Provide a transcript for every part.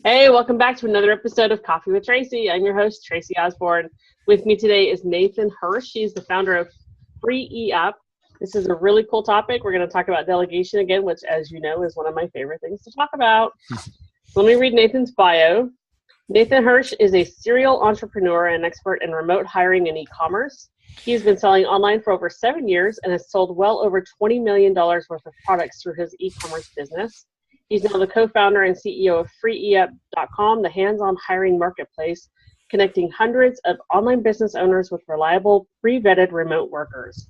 Hey, welcome back to another episode of Coffee with Tracey. I'm your host, Tracey Osborne. With me today is Nathan Hirsch. He's the founder of Free Up. This is a really cool topic. We're going to talk about delegation again, which, as you know, is one of my favorite things to talk about. So let me read Nathan's bio. Nathan Hirsch is a serial entrepreneur and expert in remote hiring and e-commerce. He's been selling online for over 7 years and has sold well over $20 million worth of products through his e-commerce business. He's now the co-founder and CEO of freeup.com, the hands-on hiring marketplace, connecting hundreds of online business owners with reliable, pre-vetted remote workers.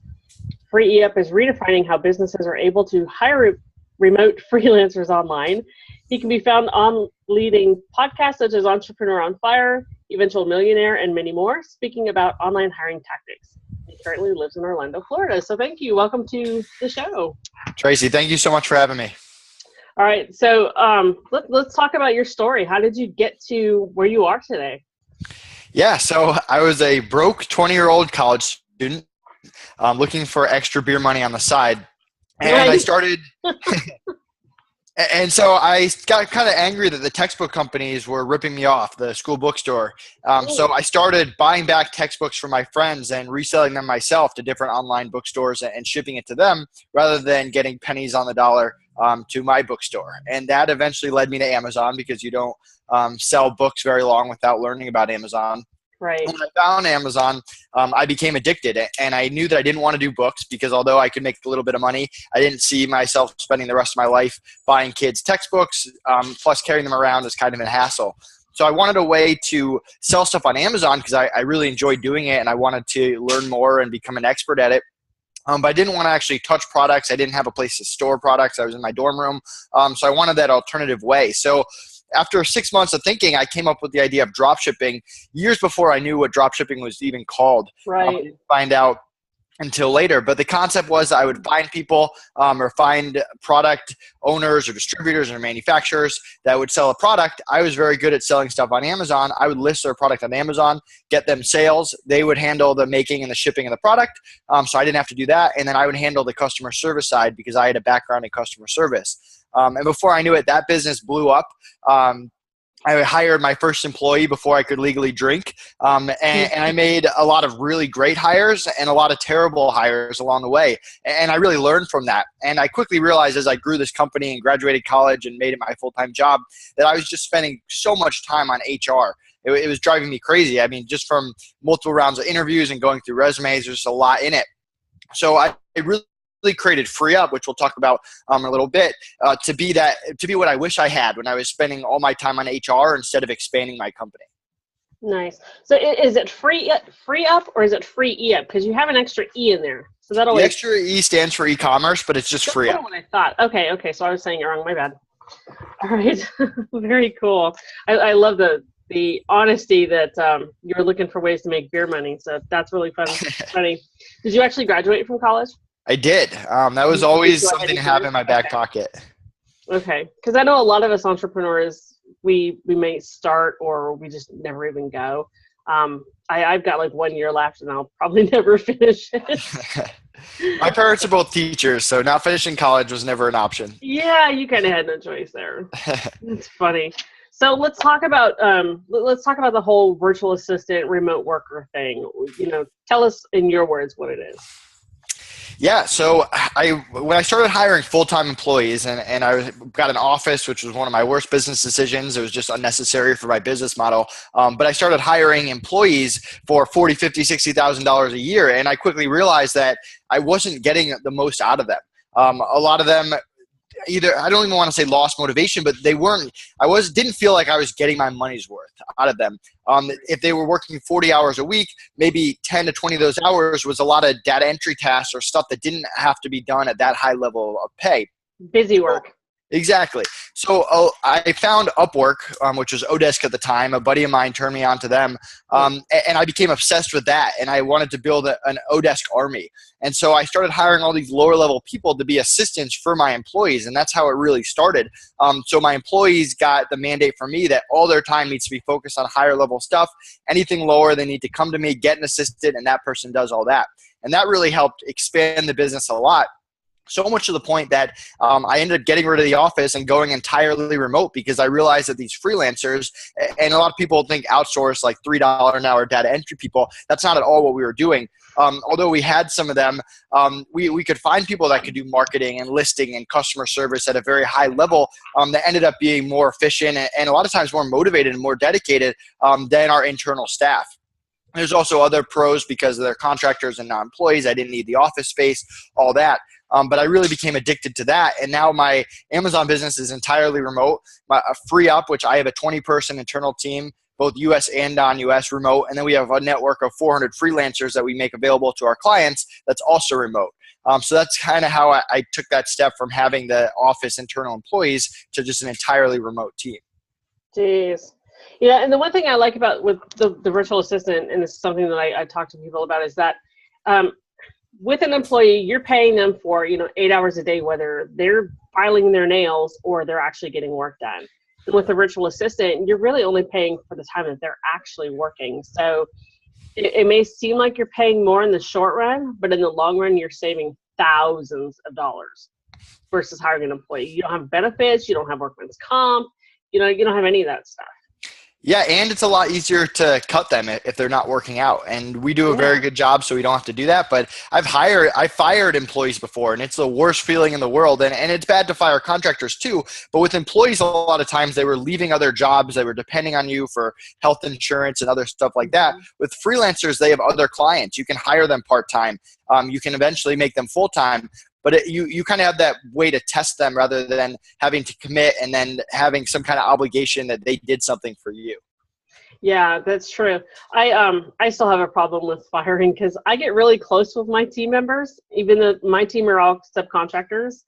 FreeUp is redefining how businesses are able to hire remote freelancers online. He can be found on leading podcasts such as Entrepreneur on Fire, Eventual Millionaire, and many more, speaking about online hiring tactics. He currently lives in Orlando, Florida. So thank you. Welcome to the show. Tracey, thank you so much for having me. All right, so let's talk about your story. How did you get to where you are today? Yeah, so I was a broke 20-year-old college student looking for extra beer money on the side. And Right. I started – and so I got kind of angry that the textbook companies were ripping me off, the school bookstore. So I started buying back textbooks from my friends and reselling them myself to different online bookstores and shipping it to them rather than getting pennies on the dollar to my bookstore. And that eventually led me to Amazon because you don't sell books very long without learning about Amazon. Right. When I found Amazon, I became addicted, and I knew that I didn't want to do books because although I could make a little bit of money, I didn't see myself spending the rest of my life buying kids textbooks, plus carrying them around is kind of a hassle. So I wanted a way to sell stuff on Amazon because I really enjoyed doing it and I wanted to learn more and become an expert at it. But I didn't want to actually touch products. I didn't have a place to store products. I was in my dorm room. So I wanted that alternative way. So after 6 months of thinking, I came up with the idea of drop shipping years before I knew what drop shipping was even called. Right. I didn't find out until later. But the concept was I would find people or find product owners or distributors or manufacturers that would sell a product. I was very good at selling stuff on Amazon. I would list their product on Amazon, get them sales. They would handle the making and the shipping of the product. So I didn't have to do that. And then I would handle the customer service side because I had a background in customer service. And before I knew it, that business blew up. I hired my first employee before I could legally drink. And I made a lot of really great hires and a lot of terrible hires along the way. And I really learned from that. And I quickly realized as I grew this company and graduated college and made it my full-time job that I was just spending so much time on HR. It was driving me crazy. I mean, just from multiple rounds of interviews and going through resumes, there's a lot in it. So I really created Free Up, which we'll talk about a little bit, to be what I wish I had when I was spending all my time on HR instead of expanding my company. Nice. So is it Free Up or is it Free Up? Because you have an extra E in there. So that always. The extra E stands for e-commerce, but it's just Free Up. That's what I thought. Okay. So I was saying it wrong. My bad. All right. Very cool. I love the honesty that you're looking for ways to make beer money. So that's really funny. Did you actually graduate from college? I did. That was always something to have in my back pocket. Okay. Because I know a lot of us entrepreneurs, we may start or we just never even go. I've got like 1 year left and I'll probably never finish it. My parents are both teachers, so not finishing college was never an option. Yeah, you kind of had no choice there. It's funny. So let's talk about the whole virtual assistant, remote worker thing. Tell us in your words what it is. Yeah, so when I started hiring full-time employees and I got an office, which was one of my worst business decisions. It was just unnecessary for my business model. But I started hiring employees for $40,000, $50,000, $60,000 a year. And I quickly realized that I wasn't getting the most out of them. A lot of them either, I don't even want to say lost motivation, but didn't feel like I was getting my money's worth out of them. If they were working 40 hours a week, maybe 10 to 20 of those hours was a lot of data entry tasks or stuff that didn't have to be done at that high level of pay. Busy work. Exactly. So I found Upwork, which was Odesk at the time. A buddy of mine turned me on to them, and I became obsessed with that. And I wanted to build an Odesk army. And so I started hiring all these lower level people to be assistants for my employees, and that's how it really started. So my employees got the mandate from me that all their time needs to be focused on higher level stuff. Anything lower, they need to come to me, get an assistant, and that person does all that. And that really helped expand the business a lot. So much to the point that I ended up getting rid of the office and going entirely remote because I realized that these freelancers, and a lot of people think outsource like $3 an hour data entry people. That's not at all what we were doing. Although we had some of them, we could find people that could do marketing and listing and customer service at a very high level that ended up being more efficient and a lot of times more motivated and more dedicated than our internal staff. There's also other pros because they're contractors and not employees. I didn't need the office space, all that. But I really became addicted to that. And now my Amazon business is entirely remote. My Free Up, which I have a 20-person internal team, both US and non-US remote. And then we have a network of 400 freelancers that we make available to our clients that's also remote. So that's kind of how I took that step from having the office internal employees to just an entirely remote team. Jeez. Yeah, and the one thing I like about with the virtual assistant, and this is something that I talk to people about, is that with an employee, you're paying them for 8 hours a day, whether they're filing their nails or they're actually getting work done. And with a virtual assistant, you're really only paying for the time that they're actually working. So it may seem like you're paying more in the short run, but in the long run, you're saving thousands of dollars versus hiring an employee. You don't have benefits, you don't have workman's comp, you don't have any of that stuff. Yeah, and it's a lot easier to cut them if they're not working out. And we do a very good job, so we don't have to do that. But I fired employees before, and it's the worst feeling in the world. And it's bad to fire contractors too. But with employees, a lot of times they were leaving other jobs. They were depending on you for health insurance and other stuff like that. With freelancers, they have other clients. You can hire them part-time. You can eventually make them full-time. But you kind of have that way to test them rather than having to commit and then having some kind of obligation that they did something for you. Yeah, that's true. I still have a problem with firing because I get really close with my team members, even though my team are all subcontractors.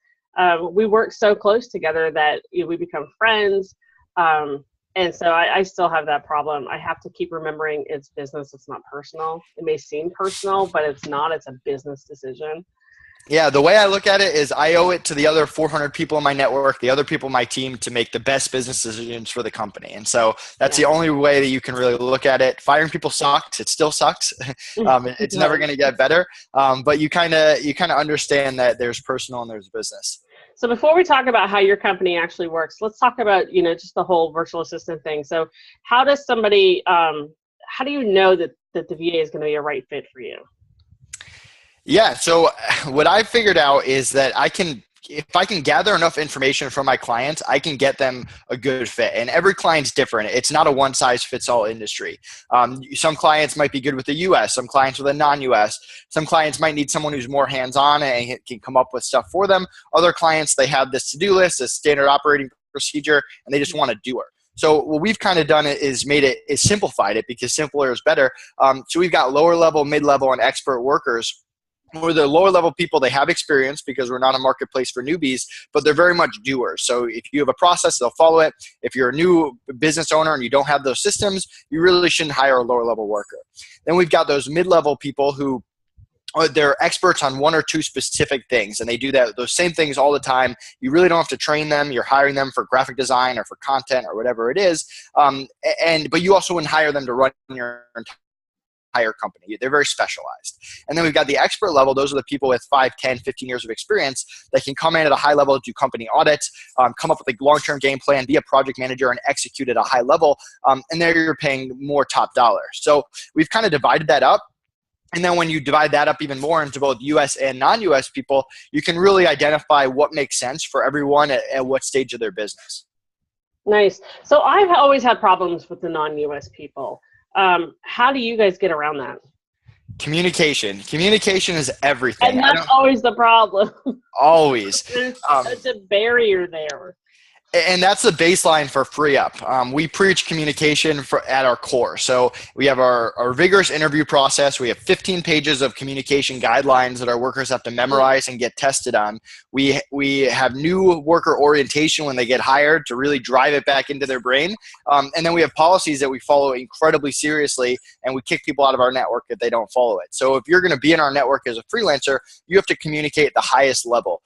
We work so close together that we become friends. And so I still have that problem. I have to keep remembering it's business. It's not personal. It may seem personal, but it's not. It's a business decision. Yeah, the way I look at it is I owe it to the other 400 people in my network, the other people in my team, to make the best business decisions for the company. And so that's the only way that you can really look at it. Firing people sucks. It still sucks. It's never going to get better. But you kind of understand that there's personal and there's business. So before we talk about how your company actually works, let's talk about, just the whole virtual assistant thing. So how does somebody, how do you know that the VA is going to be a right fit for you? Yeah. So what I've figured out is that if I can gather enough information from my clients, I can get them a good fit. And every client's different. It's not a one-size-fits-all industry. Some clients might be good with the U.S., some clients with a non-U.S. Some clients might need someone who's more hands-on and can come up with stuff for them. Other clients, they have this to-do list, a standard operating procedure, and they just want a doer. So what we've kind of done is simplified it because simpler is better. So we've got lower level, mid-level, and expert workers. Or the lower level people, they have experience because we're not a marketplace for newbies, but they're very much doers. So if you have a process, they'll follow it. If you're a new business owner and you don't have those systems, you really shouldn't hire a lower level worker. Then we've got those mid-level people who they're experts on one or two specific things, and they do those same things all the time. You really don't have to train them. You're hiring them for graphic design or for content or whatever it is. But you also wouldn't hire them to run your entire company. They're very specialized. And then we've got the expert level. Those are the people with 5, 10, 15 years of experience that can come in at a high level, do company audits, come up with a long-term game plan, be a project manager, and execute at a high level. And there you're paying more top dollar. So we've kind of divided that up. And then when you divide that up even more into both U.S. and non-U.S. people, you can really identify what makes sense for everyone at what stage of their business. Nice. So I've always had problems with the non-U.S. people. How do you guys get around that? Communication. Communication is everything. And that's always the problem. Always. There's such a barrier there. And that's the baseline for Free Up. We preach communication at our core. So we have our vigorous interview process. We have 15 pages of communication guidelines that our workers have to memorize and get tested on. We have new worker orientation when they get hired to really drive it back into their brain. And then we have policies that we follow incredibly seriously, and we kick people out of our network if they don't follow it. So if you're going to be in our network as a freelancer, you have to communicate at the highest level.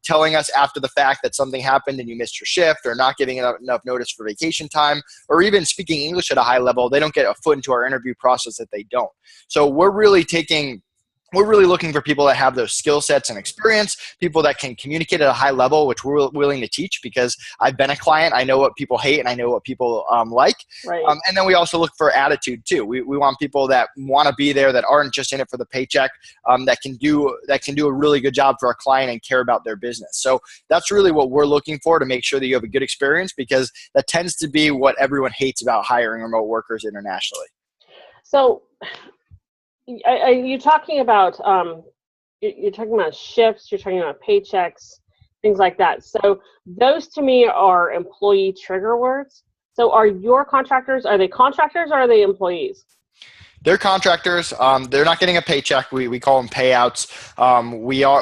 Telling us after the fact that something happened and you missed your shift, or not giving enough notice for vacation time, or even speaking English at a high level, they don't get a foot into our interview process if they don't. So we're really taking we're really looking for people that have those skill sets and experience, people that can communicate at a high level, which we're willing to teach because I've been a client. I know what people hate and I know what people like. Right. And then we also look for attitude too. We want people that want to be there, that aren't just in it for the paycheck, that can do a really good job for our client and care about their business. So that's really what we're looking for, to make sure that you have a good experience, because that tends to be what everyone hates about hiring remote workers internationally. So you're talking about shifts, you're talking about paychecks, things like that. So those to me are employee trigger words. So are your contractors, are they contractors or are they employees? They're contractors. They're not getting a paycheck. We call them payouts.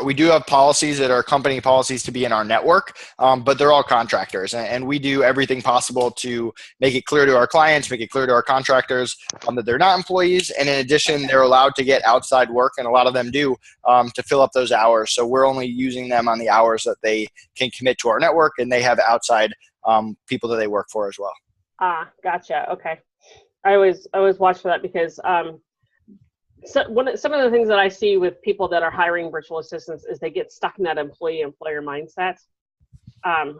We do have policies that are company policies to be in our network, but they're all contractors, and we do everything possible to make it clear to our clients, make it clear to our contractors that they're not employees. And in addition, they're allowed to get outside work, and a lot of them do, to fill up those hours. So we're only using them on the hours that they can commit to our network, and they have outside people that they work for as well. Ah, gotcha. Okay. I always watch for that because some of the things that I see with people that are hiring virtual assistants is they get stuck in that employee-employer mindset.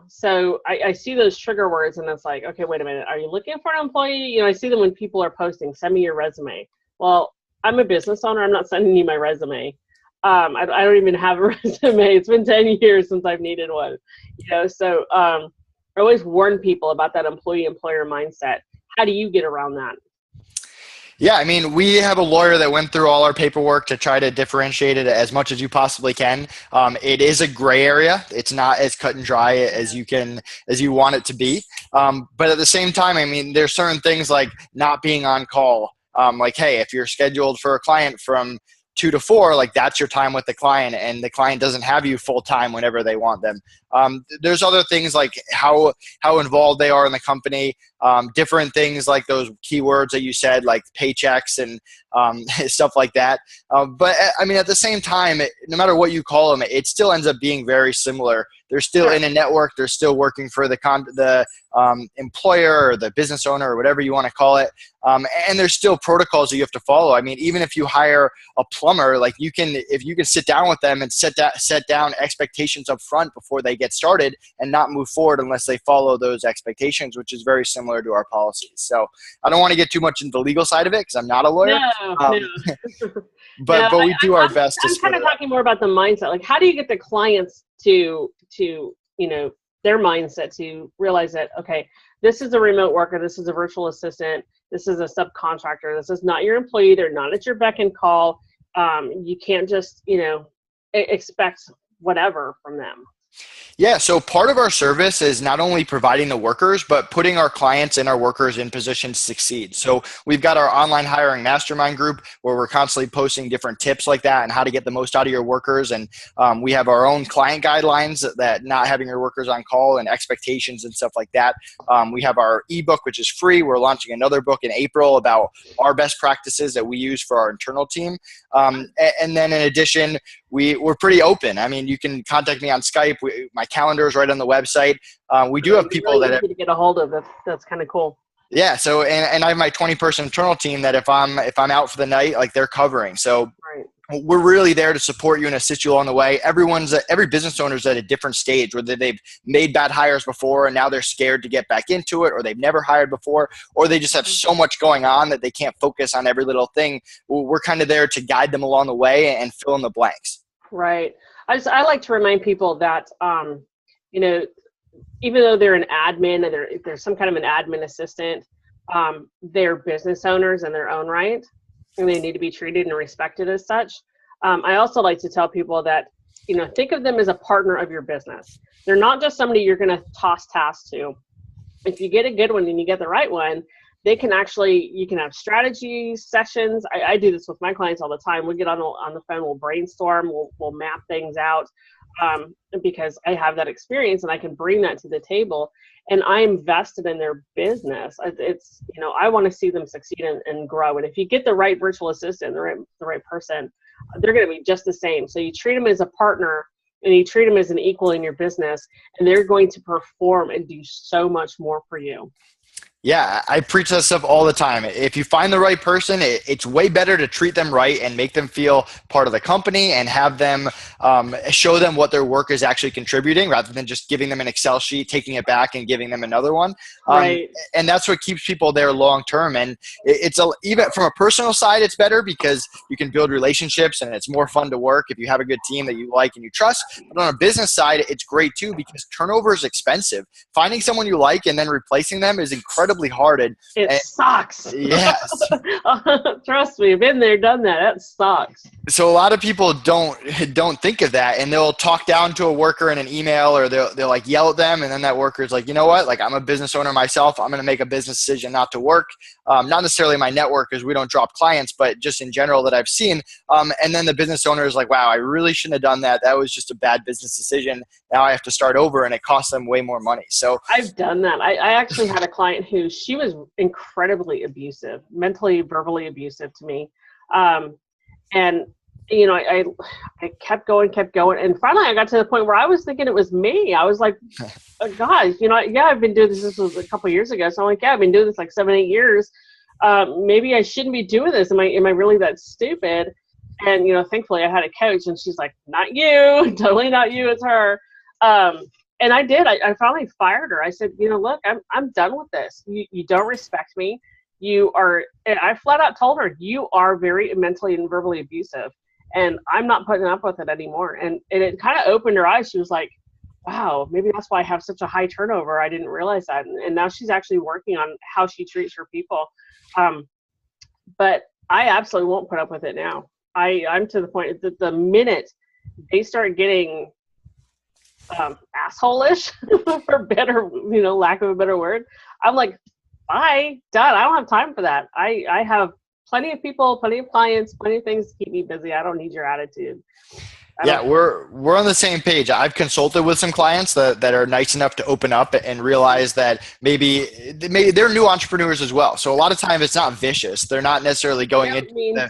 So I see those trigger words and it's like, okay, wait a minute. Are you looking for an employee? You know, I see them when people are posting, send me your resume. Well, I'm a business owner. I'm not sending you my resume. I don't even have a resume. It's been 10 years since I've needed one. You know, so I always warn people about that employee-employer mindset. How do you get around that? Yeah, I mean, we have a lawyer that went through all our paperwork to try to differentiate it as much as you possibly can. It is a gray area. It's not as cut and dry as you want it to be. But at the same time, I mean, there's certain things like not being on call. Like, hey, if you're scheduled for a client from 2 to 4, like that's your time with the client, and the client doesn't have you full time whenever they want them. There's other things like how involved they are in the company, different things like those keywords that you said, like paychecks and stuff like that. But I mean, at the same time, no matter what you call them, it still ends up being very similar. They're still in a network. They're still working for the employer or the business owner or whatever you want to call it. And there's still protocols that you have to follow. I mean, even if you hire a plumber, like if you can sit down with them and set down expectations up front before they get started and not move forward unless they follow those expectations, which is very similar to our policies. So I don't want to get too much into the legal side of it because I'm not a lawyer. No. But we do our best to I'm kind of talking more about the mindset. Like, how do you get the clients to their mindset to realize that, okay, this is a remote worker, this is a virtual assistant, this is a subcontractor, this is not your employee, they're not at your beck and call. You can't just, expect whatever from them. Yeah, so part of our service is not only providing the workers, but putting our clients and our workers in positions to succeed. So we've got our online hiring mastermind group where we're constantly posting different tips like that and how to get the most out of your workers. And we have our own client guidelines that not having your workers on call and expectations and stuff like that. We have our ebook, which is free. We're launching another book in April about our best practices that we use for our internal team. And then in addition, we're pretty open. I mean, you can contact me on Skype. My calendar is right on the website. We do have people that to get a hold of. That's kind of cool. Yeah. So, and I have my 20-person internal team that if I'm out for the night, like they're covering. So we're really there to support you and assist you along the way. Every business owner is at a different stage, whether they've made bad hires before and now they're scared to get back into it, or they've never hired before, or they just have so much going on that they can't focus on every little thing. We're kind of there to guide them along the way and fill in the blanks. Right. I like to remind people that, even though they're an admin and they're some kind of an admin assistant, they're business owners in their own right, and they need to be treated and respected as such. I also like to tell people that, think of them as a partner of your business. They're not just somebody you're going to toss tasks to. If you get a good one and you get the right one, you can have strategy sessions. I do this with my clients all the time. We get on the phone, we'll brainstorm, we'll map things out, because I have that experience and I can bring that to the table, and I'm vested in their business. It's, I want to see them succeed and grow. And if you get the right virtual assistant, the right person, they're going to be just the same. So you treat them as a partner and you treat them as an equal in your business, and they're going to perform and do so much more for you. Yeah, I preach that stuff all the time. If you find the right person, it's way better to treat them right and make them feel part of the company and have them show them what their work is actually contributing rather than just giving them an Excel sheet, taking it back and giving them another one. Right. And that's what keeps people there long term. And even from a personal side, it's better because you can build relationships and it's more fun to work if you have a good team that you like and you trust. But on a business side, it's great too because turnover is expensive. Finding someone you like and then replacing them is incredibly hard. It sucks. Yes. Trust me, been there, done that. That sucks. So a lot of people don't think of that, and they'll talk down to a worker in an email, or they'll like yell at them, and then that worker's like, you know what? Like, I'm a business owner myself. I'm going to make a business decision not to work. Not necessarily my network, because we don't drop clients, but just in general that I've seen. And then the business owner is like, wow, I really shouldn't have done that. That was just a bad business decision. Now I have to start over, and it costs them way more money. So I've done that. I actually had a client who she was incredibly abusive, mentally, verbally abusive to me. And you know, I kept going. And finally I got to the point where I was thinking it was me. I was like, oh, gosh, you know, yeah, I've been doing this. This was a couple of years ago. So I'm like, yeah, I've been doing this like 7-8 years. Maybe I shouldn't be doing this. Am I really that stupid? And, you know, thankfully I had a coach and she's like, not you, totally not you. It's her. And I did. I finally fired her. I said, you know, look, I'm done with this. You don't respect me. You are, and I flat out told her, you are very mentally and verbally abusive. And I'm not putting up with it anymore. And it kind of opened her eyes. She was like, wow, maybe that's why I have such a high turnover. I didn't realize that. And now she's actually working on how she treats her people. But I absolutely won't put up with it now. I'm to the point that the minute they start getting asshole-ish, for better, you know, lack of a better word, I'm like, bye, done. I don't have time for that. I have plenty of people, plenty of clients, plenty of things to keep me busy. I don't need your attitude. Yeah, we're on the same page. I've consulted with some clients that are nice enough to open up and realize that maybe they're new entrepreneurs as well. So a lot of times it's not vicious. They're not necessarily going into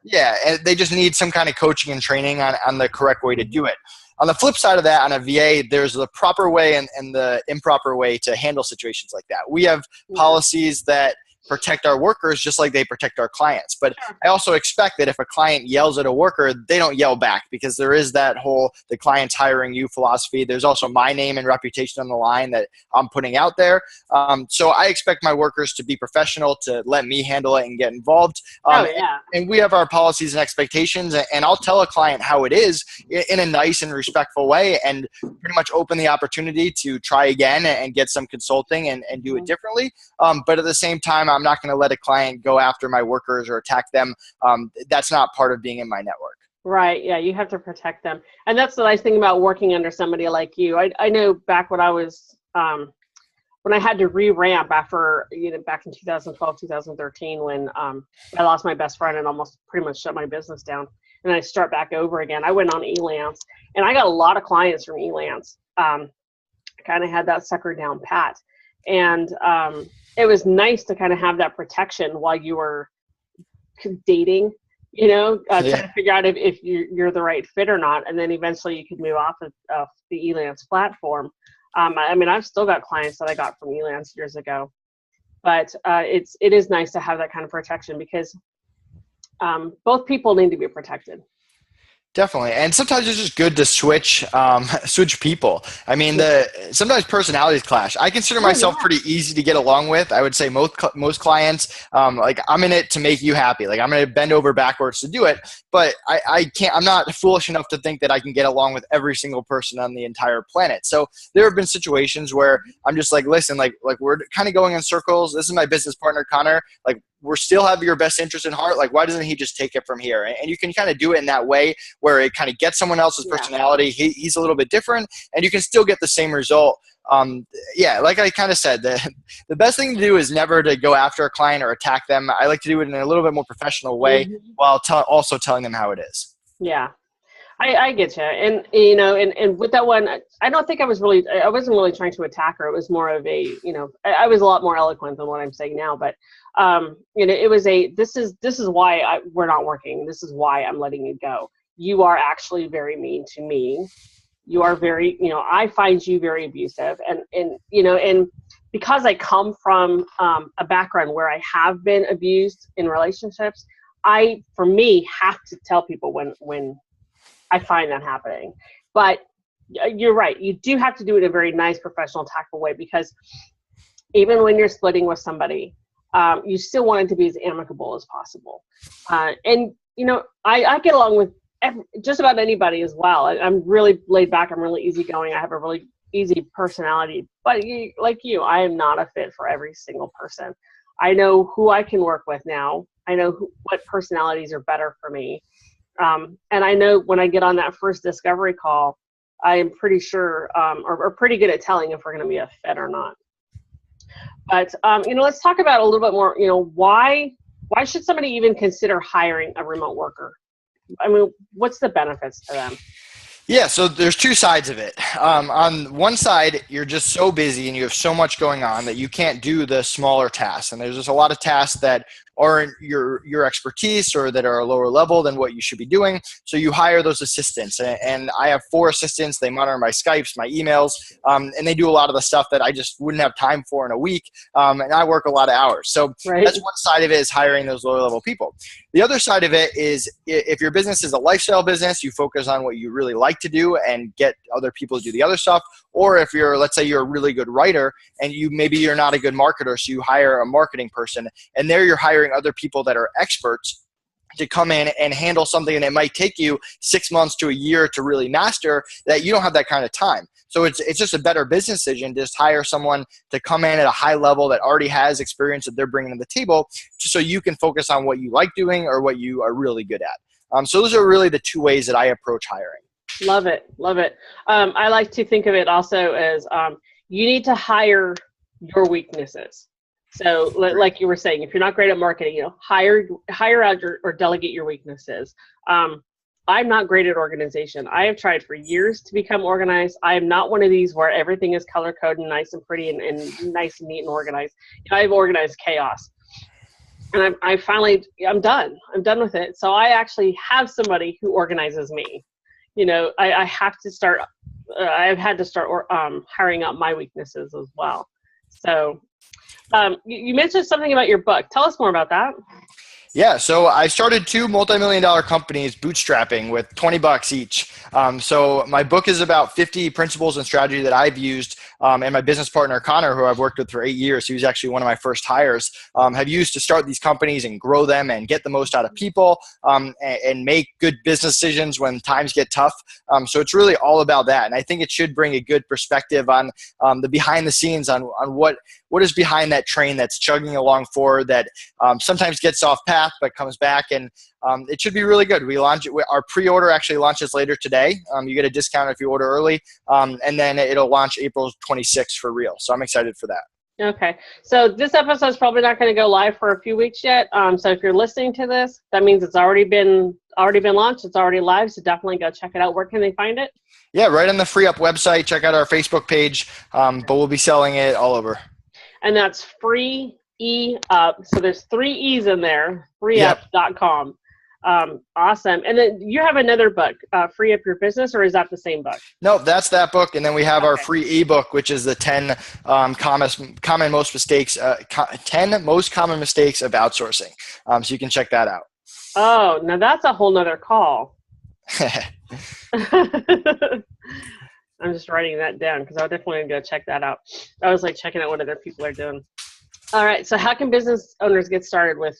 yeah, and they just need some kind of coaching and training on the correct way to do it. On the flip side of that, on a VA, there's the proper way and the improper way to handle situations like that. We have policies that protect our workers just like they protect our clients. But I also expect that if a client yells at a worker, they don't yell back, because there is that whole the client's hiring you philosophy. There's also my name and reputation on the line that I'm putting out there. So I expect my workers to be professional, to let me handle it and get involved. And we have our policies and expectations, and I'll tell a client how it is in a nice and respectful way, and pretty much open the opportunity to try again and get some consulting and do it differently. But at the same time, I'm not going to let a client go after my workers or attack them. That's not part of being in my network. Right. Yeah. You have to protect them. And that's the nice thing about working under somebody like you. I know back when I was, when I had to re-ramp after, you know, back in 2012, 2013, when I lost my best friend and almost pretty much shut my business down, and I start back over again, I went on Elance, and I got a lot of clients from Elance. I kind of had that sucker down pat. And it was nice to kind of have that protection while you were dating, you know, trying to figure out if you're the right fit or not. And then eventually you could move off of the Elance platform. I mean, I've still got clients that I got from Elance years ago, but it is nice to have that kind of protection, because both people need to be protected. Definitely. And sometimes it's just good to switch people. I mean, sometimes personalities clash. I consider myself pretty easy to get along with. I would say most clients, like, I'm in it to make you happy. Like, I'm going to bend over backwards to do it, but I'm not foolish enough to think that I can get along with every single person on the entire planet. So there have been situations where I'm just like, listen, like we're kind of going in circles. This is my business partner, Connor. Like, we're still have your best interest in heart. Like, why doesn't he just take it from here? And you can kind of do it in that way where it kind of gets someone else's personality. He's a little bit different, and you can still get the same result. Like I kind of said, the best thing to do is never to go after a client or attack them. I like to do it in a little bit more professional way while also telling them how it is. Yeah. I get you. And, you know, and with that one, I don't think I wasn't really trying to attack her. It was more of a, you know, I was a lot more eloquent than what I'm saying now, but, you know, it was this is why we're not working. This is why I'm letting you go. You are actually very mean to me. You are very, you know, I find you very abusive, and, you know, and because I come from a background where I have been abused in relationships, I, for me, have to tell people when I find that happening. But you're right. You do have to do it in a very nice, professional, tactful way, because even when you're splitting with somebody, you still want it to be as amicable as possible. And, you know, I get along with just about anybody as well. I'm really laid back. I'm really easygoing. I have a really easy personality. But like you, I am not a fit for every single person. I know who I can work with now. I know what personalities are better for me. And I know when I get on that first discovery call, I am pretty sure, or pretty good at telling if we're going to be a fit or not. But, you know, let's talk about a little bit more, you know, why should somebody even consider hiring a remote worker? I mean, what's the benefits to them? Yeah, so there's two sides of it. On one side, you're just so busy and you have so much going on that you can't do the smaller tasks. And there's just a lot of tasks that aren't your expertise or that are a lower level than what you should be doing. So you hire those assistants. And I have 4 assistants. They monitor my Skypes, my emails, and they do a lot of the stuff that I just wouldn't have time for in a week. And I work a lot of hours. So That's one side of it, is hiring those lower level people. The other side of it is, if your business is a lifestyle business, you focus on what you really like to do and get other people to do the other stuff. Or if let's say you're a really good writer and maybe you're not a good marketer, so you hire a marketing person, and there you're hiring other people that are experts to come in and handle something, and it might take you 6 months to a year to really master that. You don't have that kind of time. So it's just a better business decision to just hire someone to come in at a high level that already has experience that they're bringing to the table, so you can focus on what you like doing or what you are really good at. So those are really the 2 ways that I approach hiring. Love it. Love it. I like to think of it also as you need to hire your weaknesses. So like you were saying, if you're not great at marketing, you know, hire out or delegate your weaknesses. I'm not great at organization. I have tried for years to become organized. I am not one of these where everything is color coded and nice and pretty and nice and neat and organized. You know, I've organized chaos. And I'm done. I'm done with it. So I actually have somebody who organizes me. You know, I have to start, I've had to start hiring out my weaknesses as well. So you mentioned something about your book. Tell us more about that. Yeah, so I started 2 multi-million-dollar companies bootstrapping with $20 each. So my book is about 50 principles and strategy that I've used, and my business partner, Connor, who I've worked with for 8 years, he was actually one of my first hires, have used to start these companies and grow them and get the most out of people, and make good business decisions when times get tough. So it's really all about that. And I think it should bring a good perspective on the behind the scenes, on what is behind that train that's chugging along forward that sometimes gets off path but comes back, and it should be really good. We launch it. Our pre-order actually launches later today. You get a discount if you order early, and then it'll launch April 26th for real. So I'm excited for that. Okay, so this episode is probably not going to go live for a few weeks yet. So if you're listening to this, that means it's already been launched. It's already live. So definitely go check it out. Where can they find it? Yeah, right on the Free Up website. Check out our Facebook page. But we'll be selling it all over. And that's Free E Up. So there's 3 E's in there. freeup.com. Awesome. And then you have another book, Free Up Your Business, or is that the same book? No, that's that book. And then we have our free ebook, which is the 10 10 most common mistakes of outsourcing. So you can check that out. Oh, now that's a whole nother call. I'm just writing that down because I'll definitely go check that out. I was like checking out what other people are doing. All right. So how can business owners get started with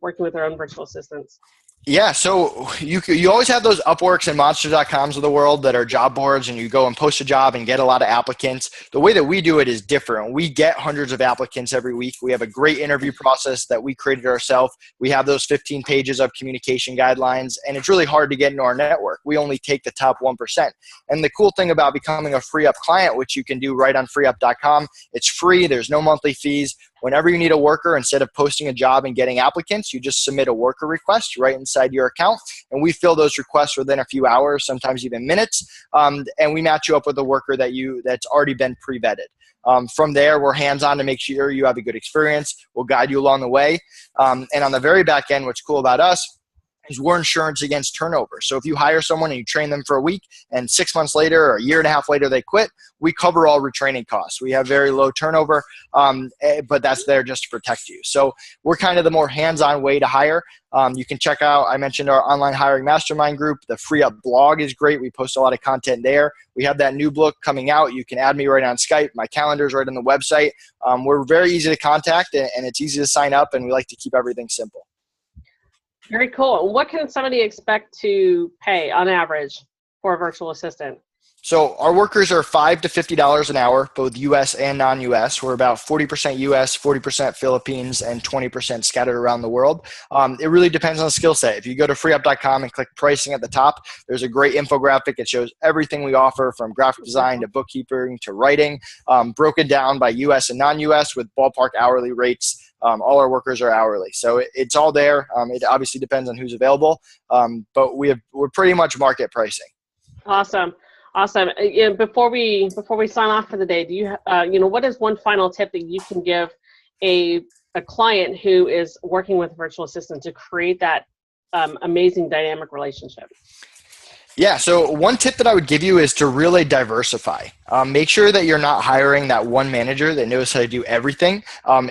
working with their own virtual assistants? Yeah, so you always have those Upworks and Monster.coms of the world that are job boards, and you go and post a job and get a lot of applicants. The way that we do it is different. We get hundreds of applicants every week. We have a great interview process that we created ourselves. We have those 15 pages of communication guidelines, and it's really hard to get into our network. We only take the top 1%. And the cool thing about becoming a Free Up client, which you can do right on freeup.com, it's free. There's no monthly fees. Whenever you need a worker, instead of posting a job and getting applicants, you just submit a worker request right inside your account, and we fill those requests within a few hours, sometimes even minutes, and we match you up with a worker that's already been pre-vetted. From there, we're hands-on to make sure you have a good experience. We'll guide you along the way, and on the very back end, what's cool about us is we're insurance against turnover. So if you hire someone and you train them for a week and 6 months later or a year and a half later they quit, we cover all retraining costs. We have very low turnover, but that's there just to protect you. So we're kind of the more hands-on way to hire. You can check out, I mentioned our online hiring mastermind group. The Free Up blog is great. We post a lot of content there. We have that new book coming out. You can add me right on Skype. My calendar is right on the website. We're very easy to contact, and it's easy to sign up, and we like to keep everything simple. Very cool. What can somebody expect to pay on average for a virtual assistant? So our workers are $5 to $50 an hour, both U.S. and non-U.S. We're about 40% U.S., 40% Philippines, and 20% scattered around the world. It really depends on the skill set. If you go to freeup.com and click pricing at the top, there's a great infographic. It shows everything we offer from graphic design to bookkeeping to writing, broken down by U.S. and non-U.S. with ballpark hourly rates. All our workers are hourly. So it's all there. It obviously depends on who's available, but we're pretty much market pricing. Awesome. Awesome. Before we sign off for the day, do you what is one final tip that you can give a client who is working with a virtual assistant to create that amazing dynamic relationship? Yeah, so one tip that I would give you is to really diversify. Make sure that you're not hiring that one manager that knows how to do everything.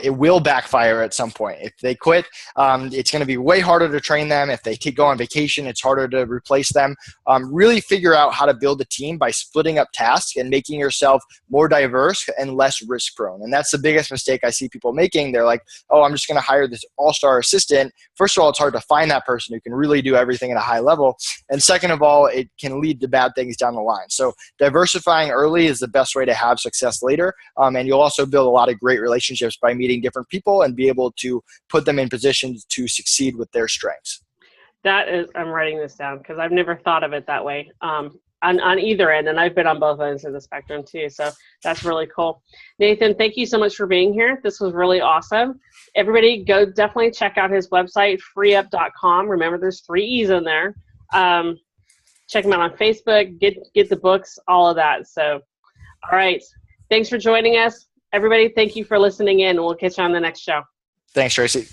It will backfire at some point. If they quit, it's going to be way harder to train them. If they go on vacation, it's harder to replace them. Really figure out how to build a team by splitting up tasks and making yourself more diverse and less risk prone. And that's the biggest mistake I see people making. They're like, oh, I'm just going to hire this all-star assistant. First of all, it's hard to find that person who can really do everything at a high level. And second of all, it can lead to bad things down the line. So diversifying early is the best way to have success later. And you'll also build a lot of great relationships by meeting different people and be able to put them in positions to succeed with their strengths. I'm writing this down because I've never thought of it that way on either end. And I've been on both ends of the spectrum too. So that's really cool. Nathan, thank you so much for being here. This was really awesome. Everybody go definitely check out his website, freeup.com. Remember, there's 3 E's in there. Check him out on Facebook, get the books, all of that. So, all right. Thanks for joining us. Everybody, thank you for listening in. We'll catch you on the next show. Thanks, Tracey.